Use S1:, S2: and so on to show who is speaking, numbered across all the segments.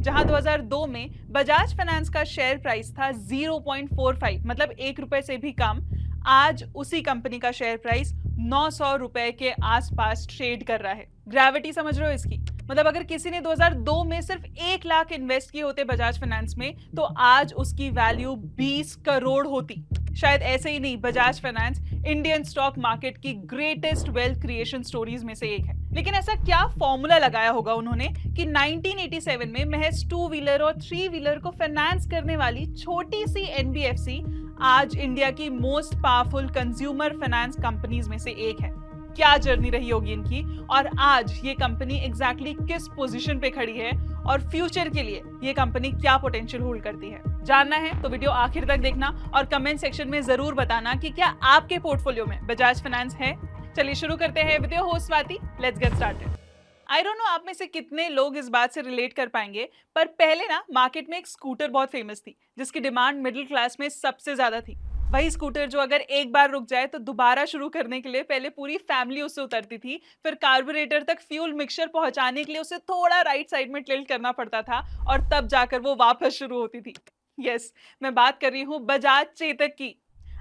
S1: जहां 2002 में बजाज फाइनेंस का शेयर प्राइस था 0.45, मतलब 1 रुपए से भी कम। आज उसी कंपनी का शेयर प्राइस 900 रुपए के आसपास ट्रेड कर रहा है। ग्रेविटी समझ रहे हो इसकी? मतलब अगर किसी ने 2002 में सिर्फ 1 लाख इन्वेस्ट किए होते बजाज फाइनेंस में, तो आज उसकी वैल्यू 20 करोड़ होती। शायद ऐसे ही नहीं, Bajaj finance Indian stock market की ग्रेटेस्ट वेल्थ क्रिएशन स्टोरीज में से एक है। लेकिन ऐसा क्या फॉर्मूला लगाया होगा उन्होंने कि 1987 में महज 2 व्हीलर और 3 व्हीलर को फाइनेंस करने वाली छोटी सी एनबीएफसी आज इंडिया की most powerful consumer finance companies में से एक है। क्या जर्नी रही होगी इनकी, और आज ये कंपनी एग्जैक्टली किस पोजीशन पे खड़ी है, और फ्यूचर के लिए ये कंपनी क्या पोटेंशियल होल्ड करती है। जानना है तो वीडियो आखिर तक देखना और कमेंट सेक्शन में जरूर बताना कि क्या आपके पोर्टफोलियो में बजाज फाइनेंस है। चलिए शुरू करते हैं। Video host Swati, let's get started. I don't know आप में से कितने लोग इस बात से रिलेट कर पाएंगे, पर पहले ना मार्केट में एक स्कूटर बहुत फेमस थी जिसकी डिमांड मिडिल क्लास में सबसे ज्यादा थी। वही स्कूटर जो अगर एक बार रुक जाए तो दोबारा शुरू करने के लिए पहले पूरी फैमिली उससे उतरती थी, फिर कार्बोरेटर तक फ्यूल मिक्सचर पहुंचाने के लिए उसे थोड़ा राइट साइड में टिल्ट करना पड़ता था, और तब जाकर वो वापस शुरू होती थी। यस, मैं बात कर रही हूँ बजाज चेतक की।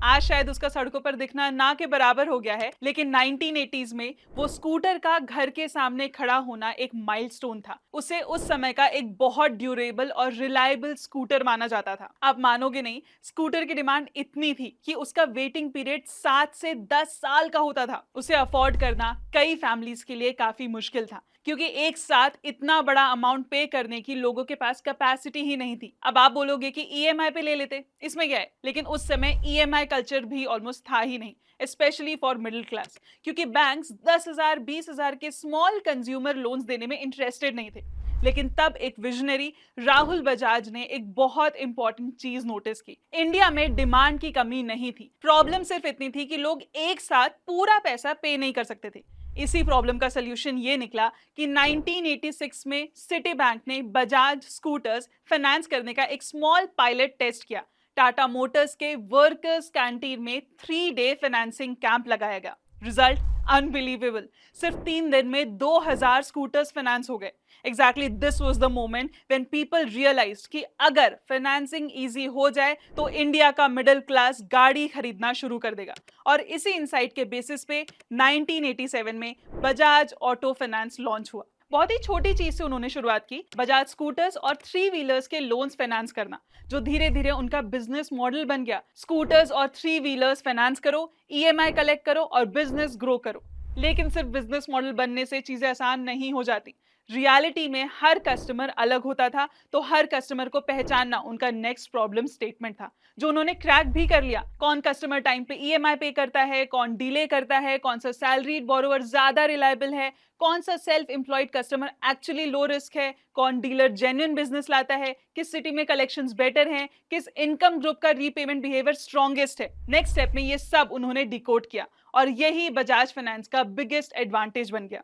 S1: आज शायद उसका सड़कों पर दिखना ना के बराबर हो गया है, लेकिन 1980s में वो स्कूटर का घर के सामने खड़ा होना एक माइलस्टोन था। उसे उस समय का एक बहुत ड्यूरेबल और रिलायबल स्कूटर माना जाता था। आप मानोगे नहीं, स्कूटर की डिमांड इतनी थी कि उसका वेटिंग पीरियड 7 से 10 साल का होता था। उसे अफोर्ड करना कई फैमिलीज के लिए काफी मुश्किल था, क्योंकि एक साथ इतना बड़ा अमाउंट पे करने की लोगों के पास कैपेसिटी ही नहीं थी। अब आप बोलोगे कि ईएमआई पे ले लेते, इसमें क्या है, लेकिन उस समय ईएमआई कल्चर भी ऑलमोस्ट था ही नहीं, स्पेशली फॉर मिडिल क्लास, क्योंकि बैंक्स 10,000 20,000 के स्मॉल कंज्यूमर लोन्स देने में इंटरेस्टेड नहीं थे। लेकिन तब एक विजनरी राहुल बजाज ने एक बहुत इंपॉर्टेंट चीज नोटिस की। इंडिया में डिमांड की कमी नहीं थी, प्रॉब्लम सिर्फ इतनी थी कि लोग एक साथ पूरा पैसा पे नहीं कर सकते थे। इसी प्रॉब्लम का सोल्यूशन ये निकला कि 1986 में सिटी बैंक ने बजाज स्कूटर्स फाइनेंस करने का एक स्मॉल पायलट टेस्ट किया। टाटा मोटर्स के वर्कर्स कैंटीन में 3 डे फाइनेंसिंग कैंप लगाया गया। रिजल्ट अनबिलीवेबल, सिर्फ 3 दिन में 2000 स्कूटर्स फाइनेंस हो गए। Exactly this was the moment when people realised कि अगर फाइनेंसिंग इजी हो जाए तो इंडिया का मिडिल क्लास गाड़ी खरीदना शुरू कर देगा। और इसी इंसाइट के बेसिस पे 1987 में बजाज ऑटो फाइनेंस लॉन्च हुआ। बहुत ही छोटी चीज से उन्होंने शुरुआत की, बजाज स्कूटर्स और 3 व्हीलर्स के लोन्स फाइनेंस करना, जो धीरे धीरे उनका बिजनेस मॉडल बन गया। स्कूटर्स और 3 व्हीलर्स फाइनेंस करो, ईएमआई कलेक्ट करो और बिजनेस ग्रो करो। लेकिन सिर्फ बिजनेस मॉडल बनने से चीजें आसान नहीं हो जाती। रियलिटी में हर कस्टमर अलग होता था, तो हर कस्टमर को पहचानना उनका नेक्स्ट प्रॉब्लम स्टेटमेंट था, जो उन्होंने क्रैक भी कर लिया। कौन कस्टमर टाइम पे ईएमआई पे करता है, कौन डिले करता है, कौन सा सैलरीड बोरोवर ज्यादा रिलायबल है, कौन सा self employed customer actually low risk है, कौन डीलर जेन्युइन बिजनेस लाता है, किस सिटी में कलेक्शंस बेटर हैं, किस इनकम ग्रुप का रीपेमेंट बिहेवियर स्ट्रॉन्गेस्ट है। नेक्स्ट स्टेप में ये सब उन्होंने डिकोड किया, और यही बजाज फाइनेंस का बिगेस्ट एडवांटेज बन गया।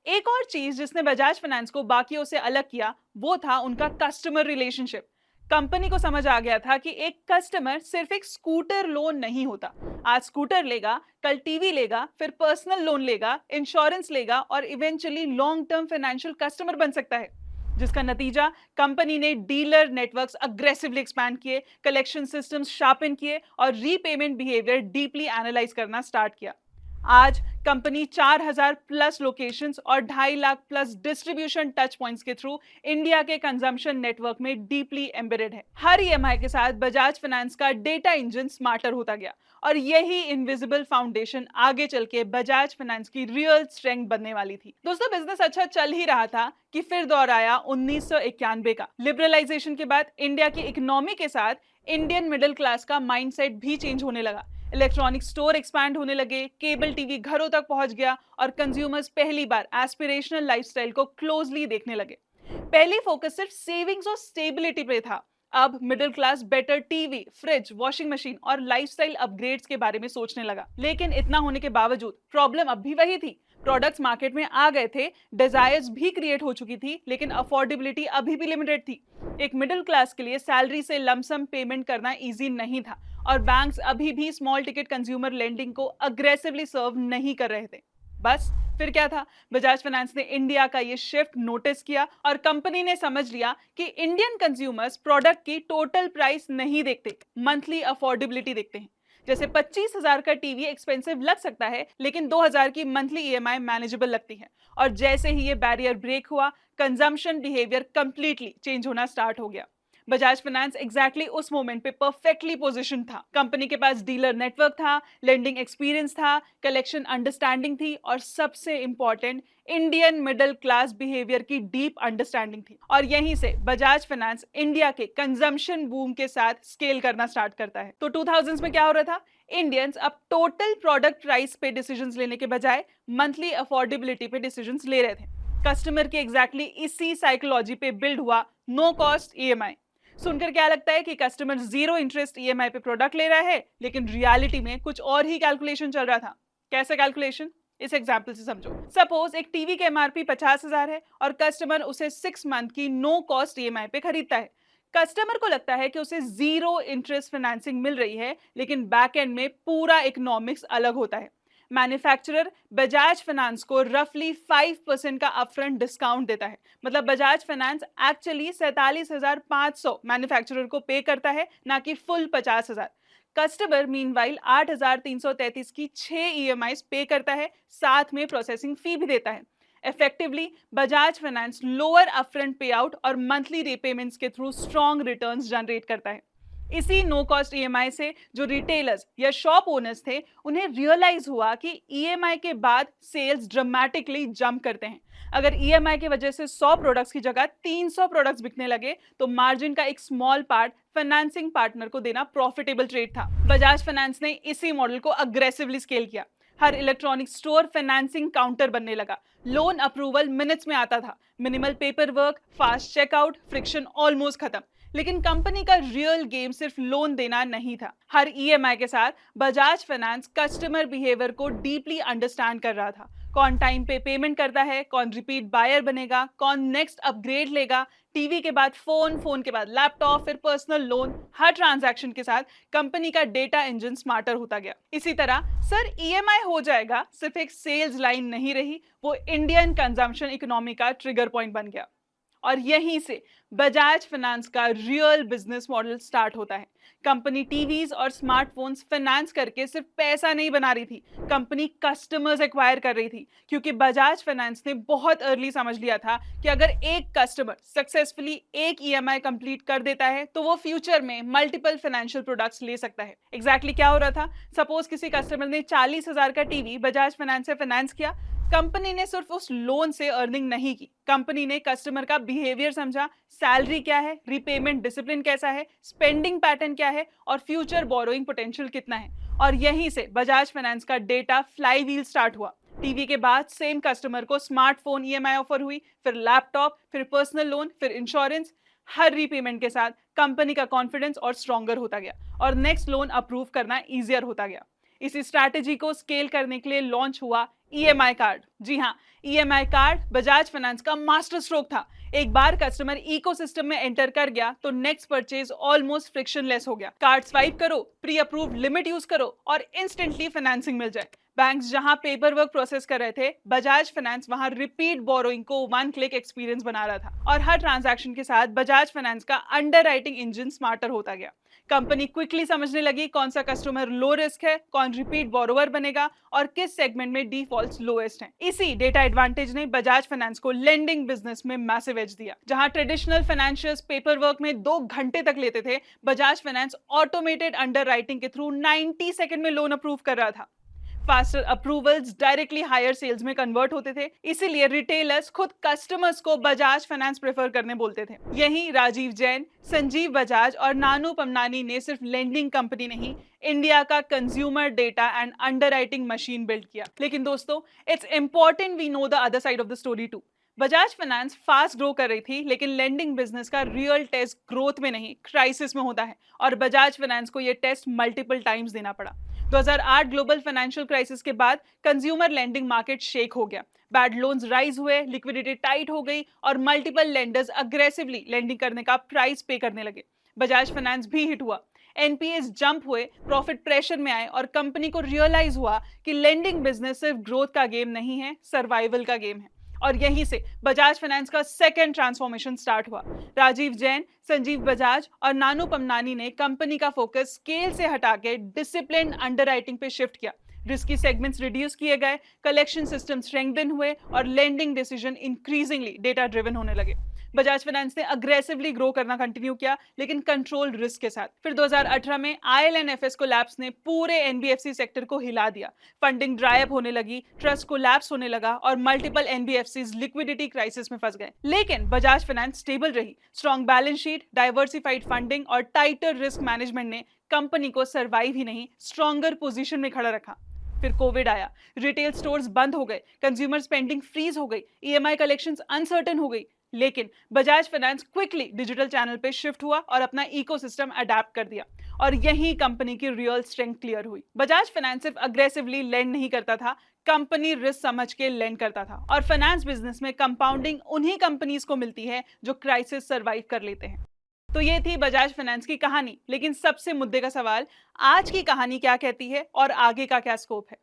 S1: एक और चीज जिसने बजाज फाइनेंस को बाकियों से अलग किया, वो था उनका कस्टमर रिलेशनशिप। कंपनी को समझ आ गया था कि एक कस्टमर सिर्फ एक स्कूटर लोन नहीं होता। आज स्कूटर लेगा, कल टीवी लेगा, फिर पर्सनल लोन लेगा, इंश्योरेंस लेगा, और eventually long term financial customer बन सकता है। जिसका नतीजा, कंपनी ने डीलर नेटवर्क्स अग्रेसिवली एक्सपैंड किए, कलेक्शन सिस्टम्स शार्पन किए और रीपेमेंट बिहेवियर डीपली एनालाइज करना स्टार्ट किया। आज कंपनी 4000 प्लस लोकेशंस और 2.5 lakh plus distribution touch points के थ्रू इंडिया के कंजम्पशन नेटवर्क में डीपली एम्बेडेड है। हर ईएमआई के साथ बजाज फाइनेंस का डेटा इंजन स्मार्टर होता गया, और यही इनविजिबल फाउंडेशन आगे चल के बजाज फाइनेंस की रियल स्ट्रेंथ बनने वाली थी। दोस्तों, बिजनेस अच्छा चल ही रहा था कि फिर दौर आया 1991 का। लिबरलाइजेशन के बाद इंडिया की इकोनॉमी के साथ इंडियन मिडिल क्लास का माइंडसेट भी चेंज होने लगा। इलेक्ट्रॉनिक स्टोर एक्सपैंड होने लगे, केबल टीवी घरों तक पहुंच गया, और कंज्यूमर्स पहली बार एस्पिरेशनल लाइफस्टाइल को क्लोजली देखने लगे। पहले फोकस सिर्फ सेविंग्स और स्टेबिलिटी पे था। अब middle class better TV, fridge, washing machine और लाइफस्टाइल अपग्रेड्स के बारे में सोचने लगा। लेकिन इतना होने के बावजूद प्रॉब्लम अब भी वही थी। प्रोडक्ट्स मार्केट में आ गए थे, डिजायर्स भी क्रिएट हो चुकी थी, लेकिन अफोर्डेबिलिटी अभी भी लिमिटेड थी। एक मिडिल क्लास के लिए सैलरी से लमसम पेमेंट करना इजी नहीं था, और बैंक्स अभी भी स्मॉल टिकट कंज्यूमर लेंडिंग को अग्रेसिवली सर्व नहीं कर रहे थे। बस फिर क्या था, बजाज फाइनेंस ने इंडिया का ये शिफ्ट नोटिस किया और कंपनी ने समझ लिया कि इंडियन कंज्यूमर्स प्रोडक्ट की टोटल प्राइस नहीं देखते, मंथली अफोर्डेबिलिटी देखते हैं। जैसे 25,000 का टीवी एक्सपेंसिव लग सकता है, लेकिन 2,000 की मंथली ईएमआई मैनेजेबल लगती है। और जैसे ही ये बैरियर ब्रेक हुआ, कंजम्पशन बिहेवियर कंप्लीटली चेंज होना स्टार्ट हो गया। बजाज फाइनेंस एग्जैक्टली उस मोमेंट पे परफेक्टली पोजीशन था। कंपनी के पास डीलर नेटवर्क था, लेंडिंग एक्सपीरियंस था, कलेक्शन अंडरस्टैंडिंग थी और सबसे important Indian middle class behaviour की डीप अंडरस्टैंडिंग थी। और यहीं से बजाज फाइनेंस इंडिया के कंजम्पशन बूम के साथ स्केल करना स्टार्ट करता है। तो 2000s में क्या हो रहा था, इंडियंस अब टोटल प्रोडक्ट प्राइस पे डिसीजंस लेने के बजाय मंथली अफोर्डेबिलिटी पे डिसीजंस ले रहे थे। कस्टमर की एग्जैक्टली इसी साइकोलॉजी पे बिल्ड हुआ नो कॉस्ट ईएमआई। सुनकर क्या लगता है कि कस्टमर जीरो इंटरेस्ट ईएमआई पे प्रोडक्ट ले रहा है, लेकिन रियलिटी में कुछ और ही कैलकुलेशन चल रहा था। कैसे कैलकुलेशन, इस एग्जाम्पल से समझो। सपोज एक टीवी का एमआरपी 50,000 है और कस्टमर उसे 6 मंथ की नो कॉस्ट ईएमआई पे खरीदता है। कस्टमर को लगता है कि उसे जीरो इंटरेस्ट फाइनेंसिंग मिल रही है, लेकिन बैक एंड में पूरा इकोनॉमिक्स अलग होता है। मैन्युफैक्चरर बजाज फाइनेंस को रफली 5% का अपफ्रंट डिस्काउंट देता है। मतलब बजाज फाइनेंस एक्चुअली 47,500 मैन्युफैक्चरर को पे करता है, ना कि फुल 50,000। कस्टमर मीनवाइल 8,333 की 6 ईएमआई पे करता है, साथ में प्रोसेसिंग फी भी देता है। Effectively Bajaj finance lower upfront पे आउट और मंथली रीपेमेंट्स के थ्रू स्ट्रॉन्ग रिटर्न्स जनरेट करता है। इसी नो कॉस्ट ईएमआई से जो रिटेलर्स या शॉप ओनर्स थे, उन्हें रियलाइज हुआ कि ईएमआई के बाद सेल्स ड्रामेटिकली जंप करते हैं। अगर ईएमआई की वजह से 100 प्रोडक्ट्स की जगह 300 प्रोडक्ट्स बिकने लगे, तो मार्जिन का एक स्मॉल पार्ट फाइनेंसिंग पार्टनर को देना प्रॉफिटेबल ट्रेड था। बजाज फाइनेंस ने इसी मॉडल को अग्रेसिवली स्केल किया। हर इलेक्ट्रॉनिक स्टोर फाइनेंसिंग काउंटर बनने लगा। लोन अप्रूवल मिनट्स में आता था। Minimal paper work, fast checkout, friction almost खत्म। लेकिन कंपनी का रियल गेम सिर्फ लोन देना नहीं था। हर ईएमआई के साथ बजाज फाइनेंस कस्टमर बिहेवियर को डीपली अंडरस्टैंड कर रहा था। कौन टाइम पे पेमेंट करता है, कौन रिपीट बायर बनेगा, कौन नेक्स्ट अपग्रेड लेगा, टीवी के बाद फोन, फोन के बाद लैपटॉप, फिर पर्सनल लोन। हर ट्रांजैक्शन के साथ कंपनी का डेटा इंजन स्मार्टर होता गया। इसी तरह सर ईएमआई हो जाएगा सिर्फ एक सेल्स लाइन नहीं रही, वो इंडियन कंजम्पशन इकोनॉमी का ट्रिगर पॉइंट बन गया। और यहीं से बजाज फाइनेंस का रियल बिजनेस मॉडल स्टार्ट होता है। कंपनी टीवीज और स्मार्टफोन्स फाइनेंस करके सिर्फ पैसा नहीं बना रही थी, कंपनी कस्टमर्स एक्वायर कर रही थी। क्योंकि बजाज फाइनेंस ने बहुत अर्ली समझ लिया था कि अगर एक कस्टमर सक्सेसफुली एक ईएमआई कंप्लीट कर देता है, तो वो फ्यूचर में मल्टीपल फाइनेंशियल प्रोडक्ट्स ले सकता है। एग्जैक्टली क्या हो रहा था, सपोज किसी कस्टमर ने 40,000 का टीवी बजाज फाइनेंस से फाइनेंस किया। कंपनी ने सिर्फ उस लोन से अर्निंग नहीं की, कंपनी ने कस्टमर का बिहेवियर समझा, सैलरी क्या है, रीपेमेंट डिसिप्लिन कैसा है, स्पेंडिंग पैटर्न क्या है और फ्यूचर बोरोइंग पोटेंशियल कितना है। और यहीं से बजाज फाइनेंस का डेटा फ्लाईव्हील स्टार्ट हुआ। टीवी के बाद सेम कस्टमर को स्मार्टफोन ईएमआई ऑफर हुई, फिर लैपटॉप, फिर पर्सनल लोन, फिर इंश्योरेंस। हर रीपेमेंट के साथ कंपनी का कॉन्फिडेंस और स्ट्रॉन्गर होता गया और नेक्स्ट लोन अप्रूव करना इजियर होता गया। इसी स्ट्रैटेजी को स्केल करने के लिए लॉन्च हुआ ईएमआई कार्ड। जी हाँ, ईएमआई कार्ड बजाज फाइनेंस का मास्टर स्ट्रोक था। एक बार कस्टमर इकोसिस्टम में एंटर कर गया तो नेक्स्ट परचेज ऑलमोस्ट फ्रिक्शनलेस हो गया। कार्ड स्वाइप करो, प्री अप्रूव्ड लिमिट यूज करो और इंस्टेंटली फाइनेंसिंग मिल जाए। बैंक्स जहां पेपर वर्क प्रोसेस कर रहे थे, बजाज फाइनेंस वहां रिपीट बोरोइंग को वन क्लिक एक्सपीरियंस बना रहा था। और हर ट्रांजैक्शन के साथ बजाज फाइनेंस का अंडरराइटिंग इंजन स्मार्टर होता गया। कंपनी क्विकली समझने लगी कौन सा कस्टमर लो रिस्क है, कौन रिपीट बोरोवर बनेगा और किस सेगमेंट में डिफॉल्ट्स लोएस्ट हैं। इसी डेटा एडवांटेज ने बजाज फाइनेंस को लेंडिंग बिजनेस में मैसिव एज दिया। जहां ट्रेडिशनल फाइनेंशियल्स पेपर वर्क में 2 घंटे तक लेते थे, बजाज फाइनेंस ऑटोमेटेड अंडरराइटिंग के थ्रू 90 सेकंड में लोन अप्रूव कर रहा था। Faster approvals directly higher sales में कन्वर्ट होते थे, इसीलिए रिटेलर्स खुद कस्टमर्स को बजाज फाइनेंस प्रेफर करने बोलते थे। यही राजीव जैन, संजीव बजाज और नानू पमनानी ने सिर्फ लेंडिंग कंपनी नहीं, इंडिया का consumer data and underwriting machine build किया। लेकिन दोस्तों, it's important we know the other side of the story too. Bajaj finance fast grow कर रही थी, लेकिन लेंडिंग बिजनेस का रियल टेस्ट ग्रोथ में नहीं, क्राइसिस में होता है। और बजाज फाइनेंस को यह टेस्ट मल्टीपल टाइम्स देना पड़ा। 2008 ग्लोबल फाइनेंशियल क्राइसिस के बाद कंज्यूमर लेंडिंग मार्केट शेक हो गया। बैड लोन्स राइज हुए, लिक्विडिटी टाइट हो गई और मल्टीपल लेंडर्स अग्रेसिवली लेंडिंग करने का प्राइस पे करने लगे। बजाज फाइनेंस भी हिट हुआ। एनपीएस जंप हुए, प्रॉफिट प्रेशर में आए और कंपनी को रियलाइज हुआ कि लेंडिंग बिजनेस सिर्फ ग्रोथ का गेम नहीं है, सर्वाइवल का गेम है। और यहीं से बजाज फाइनेंस का सेकंड ट्रांसफॉर्मेशन स्टार्ट हुआ। राजीव जैन, संजीव बजाज और नानू पमनानी ने कंपनी का फोकस स्केल से हटा के डिसिप्लिन अंडरराइटिंग पे शिफ्ट किया। रिस्की सेगमेंट्स रिड्यूस किए गए, कलेक्शन सिस्टम स्ट्रेंथन हुए और lending decision increasingly data driven होने लगे। बजाज फाइनेंस ने अग्रेसिवली ग्रो करना कंटिन्यू किया, लेकिन कंट्रोल रिस्क के साथ। फिर 2018 में आईएलएनएफएस कोलैप्स ने पूरे एनबीएफसी सेक्टर को हिला दिया। फंडिंग ड्राई अप होने लगी, ट्रस्ट कोलैप्स होने लगा और मल्टीपल एनबीएफसीज लिक्विडिटी क्राइसिस में फंस गए। लेकिन बजाज फाइनेंस स्टेबल रही। Strong balance sheet, diversified funding और टाइटर रिस्क मैनेजमेंट ने कंपनी को सर्वाइव ही नहीं, स्ट्रॉन्गर पोजीशन में खड़ा रखा। फिर कोविड आया, रिटेल स्टोर्स बंद हो गए, कंज्यूमर स्पेंडिंग फ्रीज हो गई, ईएमआई कलेक्शंस अनसर्टेन हो गई। लेकिन Bajaj finance quickly digital channel पे शिफ्ट हुआ और अपना इकोसिस्टम अडेप्ट कर दिया, और यही कंपनी की रियल स्ट्रेंथ क्लियर हुई। बजाज फाइनेंस सिर्फ अग्रेसिवली लेंड नहीं करता था, कंपनी रिस्क समझ के लेंड करता था। और फाइनेंस बिजनेस में कंपाउंडिंग उन्हीं कंपनीज को मिलती है जो क्राइसिस सर्वाइव कर लेते हैं। तो ये थी बजाज फाइनेंस की कहानी, लेकिन सबसे मुद्दे का सवाल, आज की कहानी क्या कहती है और आगे का क्या स्कोप है?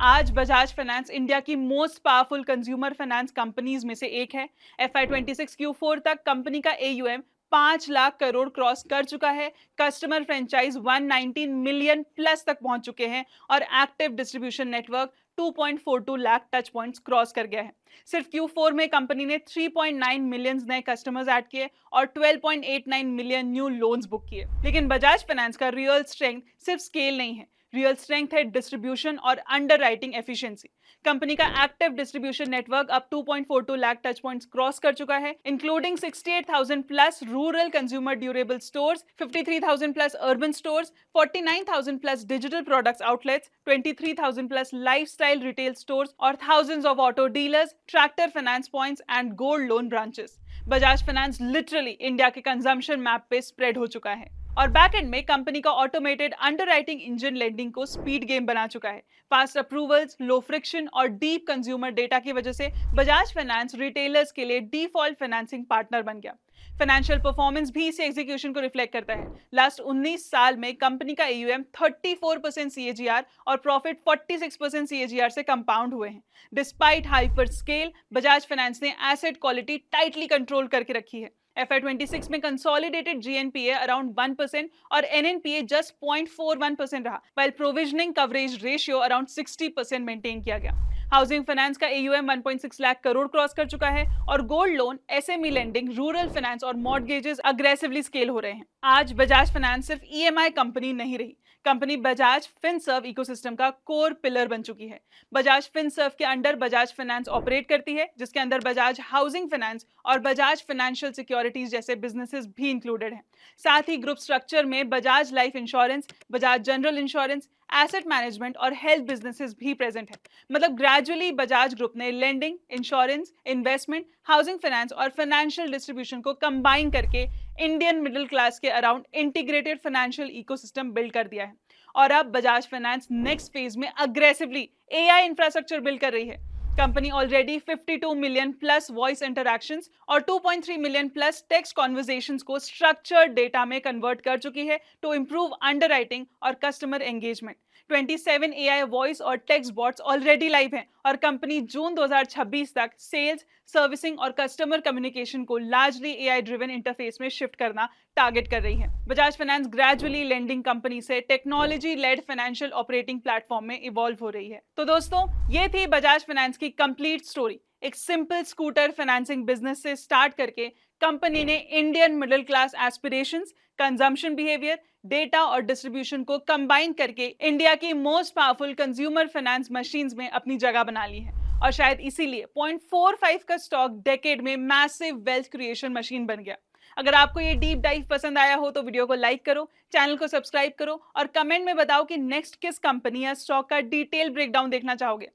S1: आज बजाज फाइनेंस इंडिया की most powerful consumer finance companies में से एक है। FY26 Q4 तक कंपनी का AUM 5 लाख करोड़ क्रॉस कर चुका है। कस्टमर फ्रेंचाइज 119 मिलियन प्लस तक पहुंच चुके हैं और active distribution network 2.42 lakh touch points cross कर गया है। सिर्फ Q4 में कंपनी ने 3.9 मिलियन नए कस्टमर्स ऐड किए और 12.89 मिलियन न्यू लोन्स बुक किए। लेकिन बजाज फाइनेंस का रियल स्ट्रेंथ सिर्फ स्केल नहीं है, रियल स्ट्रेंथ है डिस्ट्रीब्यूशन और अंडरराइटिंग एफिशिएंसी। कंपनी का एक्टिव डिस्ट्रीब्यूशन नेटवर्क अब 2.42 लाख टच पॉइंट्स क्रॉस कर चुका है, including 68,000 plus rural consumer durable stores, 53,000 plus urban stores, 49,000 plus digital products outlets, 23,000 plus lifestyle retail stores और thousands of auto dealers, tractor finance points and gold loan branches. Bajaj Finance literally India के consumption map पे spread हो चुका है। और backend में company का automated underwriting engine lending को स्पीड गेम बना चुका है। फास्ट अप्रूवल्स, लो फ्रिक्शन और डीप कंज्यूमर डेटा की वजह से बजाज फाइनेंस रिटेलर्स के लिए डिफॉल्ट फाइनेंसिंग पार्टनर बन गया। फाइनेंशियल परफॉर्मेंस भी इस एग्जीक्यूशन को रिफ्लेक्ट करता है। लास्ट 19 साल में कंपनी का AUM 34% CAGR और प्रॉफिट 46% CAGR से कंपाउंड हुए हैं। Despite hyper scale, Bajaj finance ने एसेट क्वालिटी टाइटली कंट्रोल करके रखी है। FY26 में कंसोलिडेटेड GNPA अराउंड 1% और NNPA जस्ट 0.41% रहा, while provisioning coverage ratio around 60% maintain किया गया। हाउसिंग फाइनेंस का AUM 1.6 लाख करोड़ क्रॉस कर चुका है और gold loan, SME lending, rural finance और मॉर्गेजेस अग्रेसिवली स्केल हो रहे हैं। आज बजाज फाइनेंस सिर्फ EMI कंपनी नहीं रही, कंपनी बजाज फिनसर्व इकोसिस्टम का कोर पिलर बन चुकी है। बजाज फिनसर्व के अंडर बजाज फाइनेंस ऑपरेट करती है, जिसके अंदर बजाज हाउसिंग फाइनेंस और बजाज फाइनेंशियल सिक्योरिटीज जैसे बिजनेसेस भी इंक्लूडेड हैं। साथ ही ग्रुप स्ट्रक्चर में Bajaj life insurance, Bajaj general insurance, asset management और हेल्थ बिजनेसेस भी प्रेजेंट है। मतलब ग्रेजुअली बजाज ग्रुप ने lending, insurance, investment, housing finance और फाइनेंशियल डिस्ट्रीब्यूशन को कंबाइन करके इंडियन मिडिल क्लास के around integrated financial ecosystem build कर दिया है। और अब बजाज फाइनेंस नेक्स्ट फेज में अग्रेसिवली AI इंफ्रास्ट्रक्चर बिल्ड कर रही है। Company already 52 million plus voice interactions और 2.3 मिलियन प्लस टेक्स्ट कॉन्वर्सेशंस को स्ट्रक्चर्ड डेटा में कन्वर्ट कर चुकी है टू इंप्रूव अंडरराइटिंग और कस्टमर एंगेजमेंट। 27 AI वॉइस और टेक्स्ट बॉट्स ऑलरेडी लाइव हैं और कंपनी जून 2026 तक सेल्स, सर्विसिंग और कस्टमर कम्युनिकेशन को लार्जली AI ड्रिवन इंटरफेस में शिफ्ट करना टारगेट कर रही है। Bajaj Finance gradually lending company से technology led financial operating platform में इवॉल्व हो रही है। तो दोस्तों, ये थी बजाज फाइनेंस की कंप्लीट स्टोरी। एक सिंपल स्कूटर फाइनेंसिंग बिजनेस से स्टार्ट करके कंपनी ने Indian middle class aspirations, consumption behaviour, data और डिस्ट्रीब्यूशन को कंबाइन करके इंडिया की most powerful consumer finance machines में अपनी जगह बना ली है। और शायद इसीलिए 0.45 का स्टॉक डेकेड में मैसिव वेल्थ क्रिएशन मशीन बन गया। अगर आपको ये डीप डाइव पसंद आया हो तो वीडियो को लाइक करो, चैनल को सब्सक्राइब करो और कमेंट में बताओ कि नेक्स्ट किस कंपनी या स्टॉक का डिटेल ब्रेकडाउन देखना चाहोगे।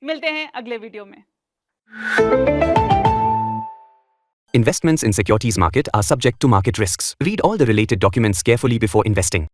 S1: मिलते हैं अगले वीडियो में।
S2: Investments in securities market are subject to market risks. Read all the related documents carefully before investing.